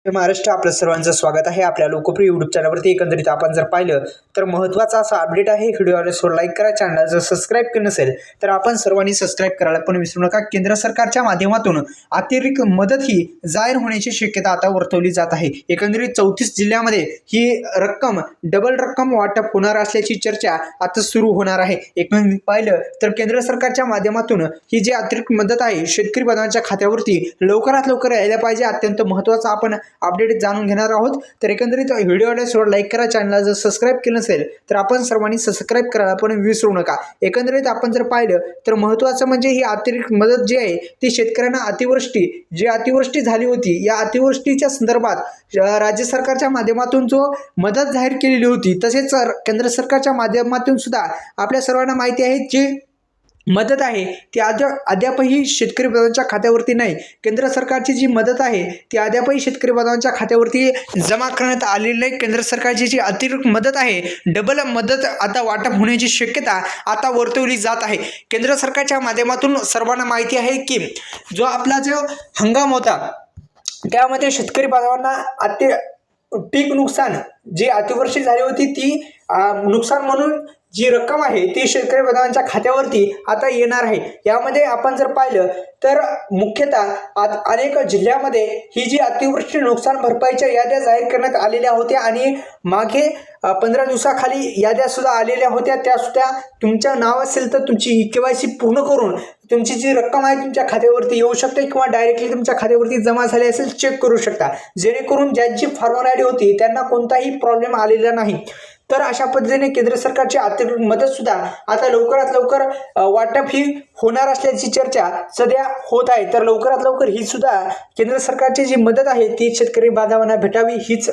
महाराष्ट्र आपल्या सर्वांचं स्वागत आहे आपल्या लोकप्रिय यूट्यूब चॅनलवरती। एकंदरीत आपण जर पाहिलं तर महत्त्वाचा असा अपडेट आहे। व्हिडिओला लाईक करा, चॅनल जर सबस्क्राईब केलं नसेल तर आपण सर्वांनी सबस्क्राईब करायला पण विसरू नका। केंद्र सरकारच्या माध्यमातून अतिरिक्त मदत ही जाहीर होण्याची शक्यता आता वर्तवली जात आहे। एकंदरीत 34 जिल्ह्यामध्ये ही रक्कम डबल रक्कम वाटप होणार असल्याची चर्चा आता सुरू होणार आहे। एकंदरीत पाहिलं तर केंद्र सरकारच्या माध्यमातून ही जी अतिरिक्त मदत आहे शेतकरी बांधवांच्या खात्यावरती लवकरात लवकर यायला पाहिजे। अत्यंत महत्त्वाचा आपण अपडेट जाणून घेणार आहोत। तर एकंदरीत व्हिडिओला लाईक करा, चॅनलला जर सबस्क्राईब केलं नसेल तर आपण सर्वांनी सबस्क्राईब करायला पण विसरू नका। एकंदरीत आपण जर पाहिलं तर महत्त्वाचं म्हणजे ही अतिरिक्त मदत जी आहे ती शेतकऱ्यांना अतिवृष्टी झाली होती या अतिवृष्टीच्या संदर्भात राज्य सरकारच्या माध्यमातून जो मदत जाहीर केलेली होती, तसेच केंद्र सरकारच्या माध्यमातून सुद्धा आपल्या सर्वांना माहिती आहे जी मदत आहे ती अद्यापही शेतकरी बांधवांच्या खात्यावरती नाही। केंद्र सरकारची जी मदत आहे ती अद्यापही शेतकरी बांधवांच्या खात्यावरती जमा करण्यात आलेली नाही। केंद्र सरकारची जी अतिरिक्त मदत आहे डबल मदत आता वाटप होण्याची शक्यता आता वर्तवली जात आहे। केंद्र सरकारच्या माध्यमातून सर्वांना माहिती आहे की जो आपला जो हंगाम होता त्यामध्ये शेतकरी बांधवांना पीक नुकसान जी अतिवृष्टी झाली होती ती नुकसान म्हणून जी रक्कम आहे ती शेतकरी बांधवांच्या खात्यावरती आता येणार आहे। यामध्ये आपण जर पाहिलं तर मुख्यतः अनेक जिल्ह्यामध्ये ही जी अतिवृष्टी नुकसान भरपाईच्या याद्या जाहीर करण्यात आलेल्या होत्या आणि मागे 15 दिवसाखाली याद्या सुद्धा आलेल्या होत्या। त्या सुद्धा तुमचं नाव असेल तर तुमची KYC पूर्ण करून तुमची जी रक्कम आहे तुमच्या खात्यावरती येऊ शकते किंवा डायरेक्टली तुमच्या खात्यावरती जमा झाली असेल चेक करू शकता, जेणेकरून ज्यांची फॉर्मर आयडी होती त्यांना कोणताही प्रॉब्लेम आलेला नाही। तर अशा पद्धतीने केंद्र सरकारची अतिरिक्त मदत सुद्धा आता लवकरात लवकर वाटप ही होणार असल्याची चर्चा सध्या होत आहे। तर लवकरात लवकर ही सुद्धा केंद्र सरकारची जी मदत आहे ती शेतकरी बांधवांना भेटावी हीच